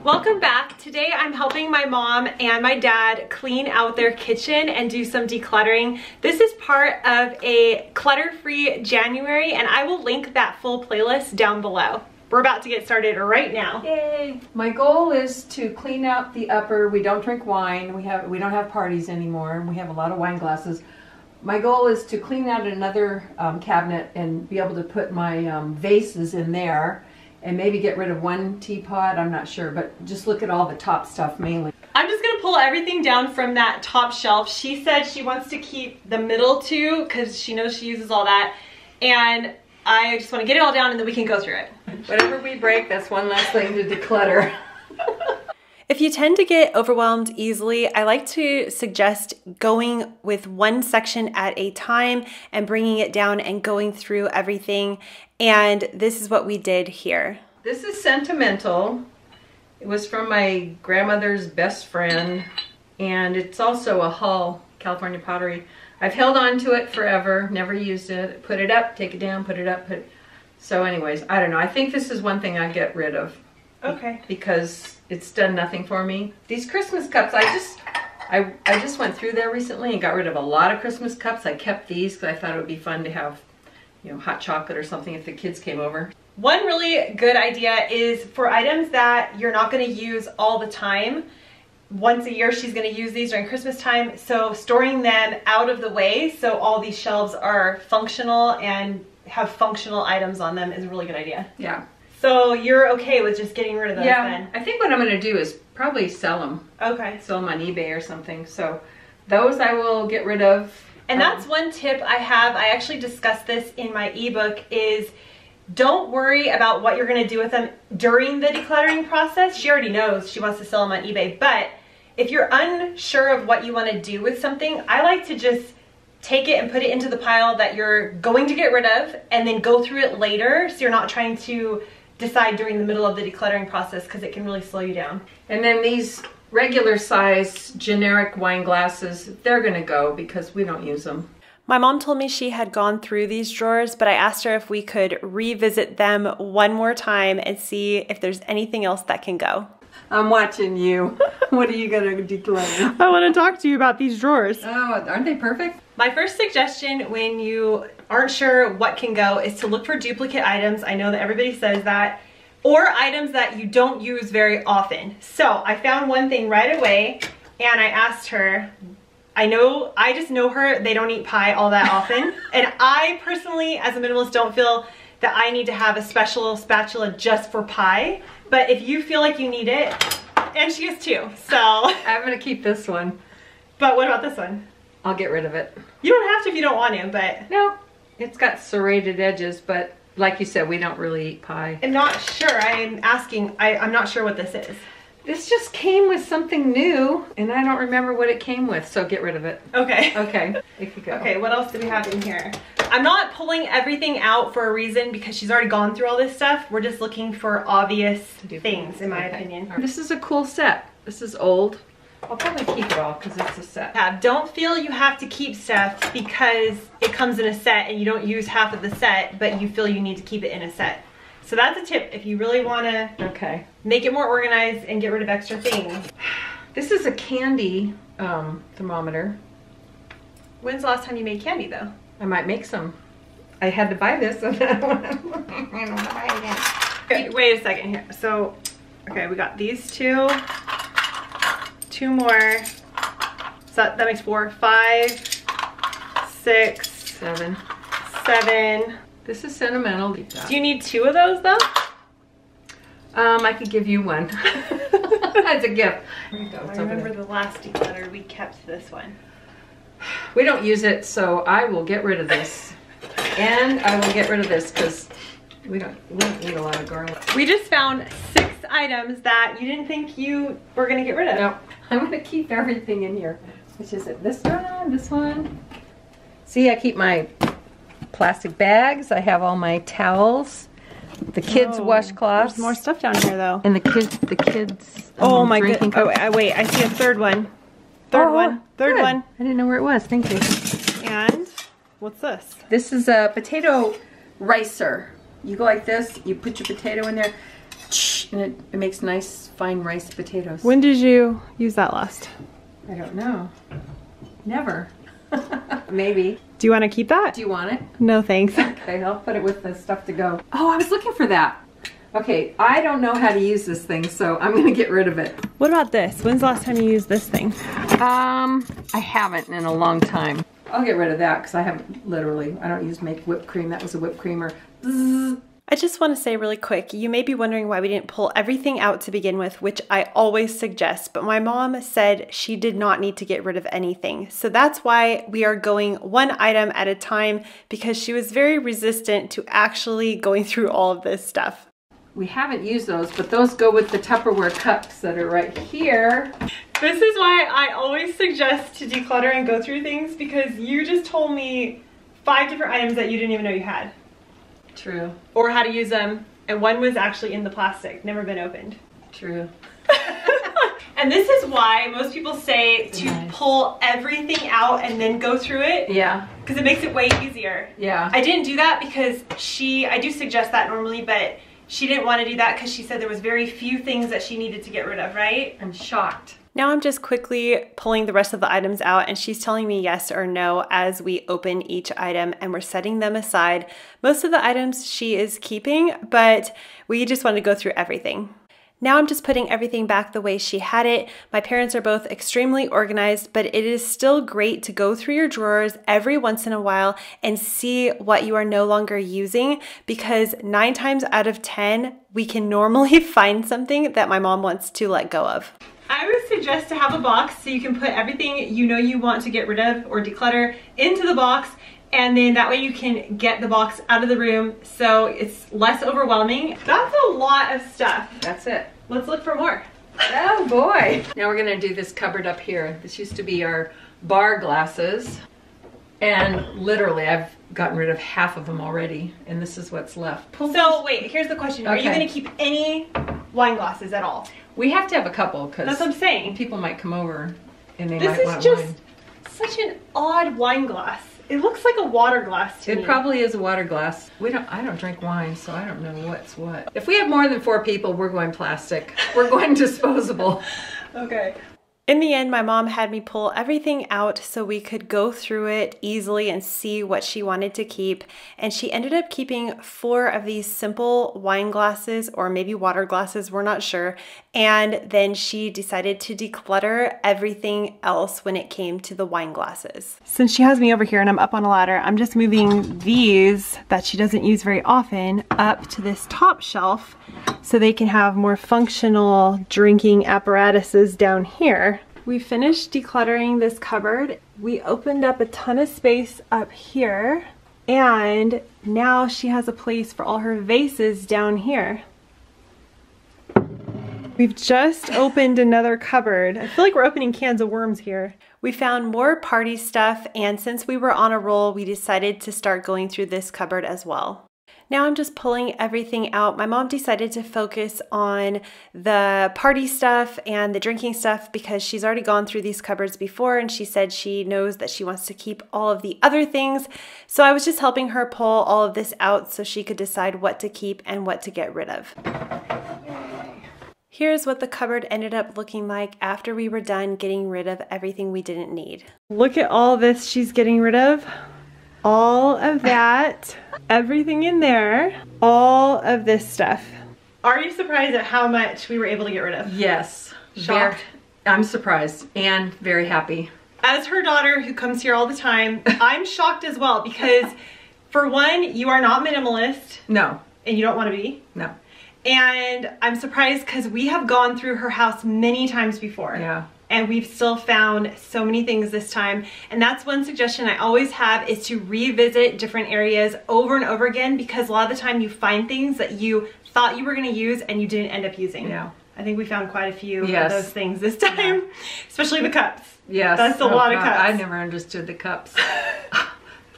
Welcome back. Today I'm helping my mom and my dad clean out their kitchen and do some decluttering. This is part of a Clutter Free January, and I will link that full playlist down below. We're about to get started right now. Yay! My goal is to clean out the upper. We don't drink wine. We don't have parties anymore. We have a lot of wine glasses. My goal is to clean out another cabinet and be able to put my vases in there. And maybe get rid of one teapot, I'm not sure, but just look at all the top stuff mainly. I'm just gonna pull everything down from that top shelf. She said she wants to keep the middle two because she knows she uses all that. And I just wanna get it all down and then we can go through it. Whatever we break, that's one less thing to declutter. If you tend to get overwhelmed easily, I like to suggest going with one section at a time and bringing it down and going through everything. And this is what we did here. This is sentimental. It was from my grandmother's best friend, and it's also a Hull, California pottery. I've held on to it forever, never used it. Put it up, take it down, put it up. So anyways, I don't know. I think this is one thing I get rid of. Okay. Because it's done nothing for me. These Christmas cups, I just went through there recently and got rid of a lot of Christmas cups. I kept these because I thought it would be fun to have, you know, hot chocolate or something if the kids came over. One really good idea is for items that you're not going to use all the time. Once a year she's going to use these during Christmas time, so storing them out of the way so all these shelves are functional and have functional items on them is a really good idea. Yeah. So you're okay with just getting rid of those then? I think what I'm going to do is probably sell them. Okay. Sell them on eBay or something. So those I will get rid of. And that's one tip I have. I actually discussed this in my ebook is don't worry about what you're going to do with them during the decluttering process. She already knows she wants to sell them on eBay. But if you're unsure of what you want to do with something, I like to just take it and put it into the pile that you're going to get rid of and then go through it later so you're not trying to decide during the middle of the decluttering process because it can really slow you down. And then these regular size generic wine glasses, they're gonna go because we don't use them. My mom told me she had gone through these drawers, but I asked her if we could revisit them one more time and see if there's anything else that can go. I'm watching you. What are you gonna declutter? I want to talk to you about these drawers. Oh, aren't they perfect? My first suggestion when you aren't sure what can go is to look for duplicate items. I know that everybody says that. Or items that you don't use very often. So I found one thing right away and I asked her, I just know her, they don't eat pie all that often. And I personally, as a minimalist, don't feel that I need to have a special spatula just for pie. But if you feel like you need it, and she is too, so. I'm gonna keep this one. But what about this one? I'll get rid of it. You don't have to if you don't want to, but. No, it's got serrated edges, but like you said, we don't really eat pie. I'm not sure, I'm asking, I'm not sure what this is. This just came with something new, and I don't remember what it came with, so get rid of it. Okay. Okay, if you go. Okay, what else do we have in here? I'm not pulling everything out for a reason because she's already gone through all this stuff. We're just looking for obvious things, in my opinion. This is a cool set. This is old. I'll probably keep it all because it's a set. Yeah, don't feel you have to keep stuff because it comes in a set and you don't use half of the set, but you feel you need to keep it in a set. So that's a tip if you really want to make it more organized and get rid of extra things. This is a candy thermometer. When's the last time you made candy though? I might make some. I had to buy this. I don't want to buy it again. Okay, wait a second here. So, okay, we got these two. Two more. So that makes 4, 5, 6, 7. 7. This is sentimental. Do you need 2 of those though? I could give you one. As a gift. There you go. I remember the last declutter, we kept this one. We don't use it, so I will get rid of this. And I will get rid of this because we don't eat a lot of garlic. We just found 6 items that you didn't think you were gonna get rid of. No, I'm gonna keep everything in here. Which is it? This one. See, I keep my plastic bags. I have all my towels. The kids' washcloths. There's more stuff down here though. And the kids. Oh my goodness. Oh, wait, I see a third one. Third one. I didn't know where it was. Thank you. And what's this? This is a potato ricer. You go like this, you put your potato in there. And it makes nice fine rice potatoes. When did you use that last? I don't know. Never. Maybe. Do you want to keep that? Do you want it? No, thanks. Okay, I'll put it with the stuff to go. Oh, I was looking for that. Okay, I don't know how to use this thing, so I'm gonna get rid of it. What about this? When's the last time you used this thing? I haven't in a long time. I'll get rid of that because I haven't literally, I don't use make whipped cream. That was a whipped creamer. I just want to say really quick, you may be wondering why we didn't pull everything out to begin with, which I always suggest, but my mom said she did not need to get rid of anything. So that's why we are going one item at a time, because she was very resistant to actually going through all of this stuff. We haven't used those, but those go with the Tupperware cups that are right here. This is why I always suggest to declutter and go through things, because you just told me 5 different items that you didn't even know you had. True. Or how to use them, and one was actually in the plastic, never been opened. True. And this is why most people say to pull everything out and then go through it. Yeah. Because it makes it way easier. Yeah. I didn't do that because I do suggest that normally, but she didn't want to do that because she said there was very few things that she needed to get rid of, right? I'm shocked. Now I'm just quickly pulling the rest of the items out, and she's telling me yes or no as we open each item, and we're setting them aside. Most of the items she is keeping, but we just want to go through everything. Now I'm just putting everything back the way she had it. My parents are both extremely organized, but it is still great to go through your drawers every once in a while and see what you are no longer using, because 9 times out of 10, we can normally find something that my mom wants to let go of. I would suggest to have a box so you can put everything you know you want to get rid of or declutter into the box, and then that way you can get the box out of the room so it's less overwhelming. That's a lot of stuff. That's it. Let's look for more. Oh boy. Now we're gonna do this cupboard up here. This used to be our bar glasses, and literally I've gotten rid of half of them already, and this is what's left. So wait, here's the question. Are you Okay. gonna keep any wine glasses at all? We have to have a couple because That's what I'm saying. people might come over and they This might is want just wine. such an odd wine glass. It looks like a water glass to me. It probably is a water glass. I don't drink wine, so I don't know what's what. If we have more than 4 people, we're going plastic. We're going disposable. Okay. In the end, my mom had me pull everything out so we could go through it easily and see what she wanted to keep. And she ended up keeping 4 of these simple wine glasses, or maybe water glasses, we're not sure. And then she decided to declutter everything else when it came to the wine glasses. Since she has me over here and I'm up on a ladder, I'm just moving these that she doesn't use very often up to this top shelf so they can have more functional drinking apparatuses down here. We finished decluttering this cupboard. We opened up a ton of space up here, and now she has a place for all her vases down here. We've just opened another cupboard. I feel like we're opening cans of worms here. We found more party stuff, and since we were on a roll, we decided to start going through this cupboard as well. Now I'm just pulling everything out. My mom decided to focus on the party stuff and the drinking stuff because she's already gone through these cupboards before, and she said she knows that she wants to keep all of the other things. So I was just helping her pull all of this out so she could decide what to keep and what to get rid of. Here's what the cupboard ended up looking like after we were done getting rid of everything we didn't need. Look at all this she's getting rid of. All of that, everything in there, all of this stuff. Are you surprised at how much we were able to get rid of? Yes. Shocked? I'm surprised and very happy. As her daughter who comes here all the time, I'm shocked as well because for one, you are not minimalist. No. And you don't want to be. No. And I'm surprised because we have gone through her house many times before. Yeah. And we've still found so many things this time. And that's one suggestion I always have, is to revisit different areas over and over again, because a lot of the time you find things that you thought you were gonna use and you didn't end up using. Yeah. I think we found quite a few Yes. of those things this time, especially the cups. Yes. That's a lot of cups. I never understood the cups.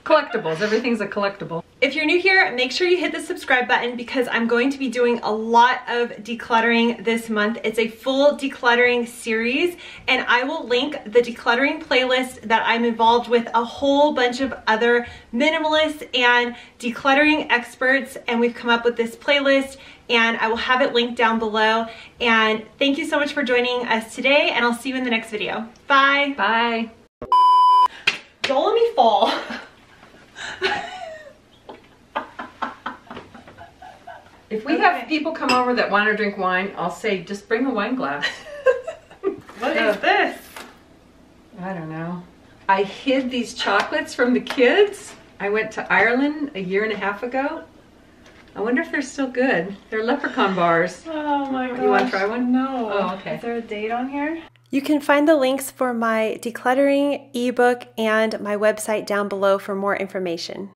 Collectibles, everything's a collectible. If you're new here, make sure you hit the subscribe button because I'm going to be doing a lot of decluttering this month. It's a full decluttering series, and I will link the decluttering playlist that I'm involved with a whole bunch of other minimalists and decluttering experts, and we've come up with this playlist, and I will have it linked down below. And thank you so much for joining us today, and I'll see you in the next video. Bye. Bye. Don't let me fall. If we have people come over that want to drink wine, I'll say, just bring a wine glass. What is this? I don't know. I hid these chocolates from the kids. I went to Ireland a year and a half ago. I wonder if they're still good. They're leprechaun bars. Oh my gosh. You want to try one? No. Oh, okay. Is there a date on here? You can find the links for my decluttering ebook and my website down below for more information.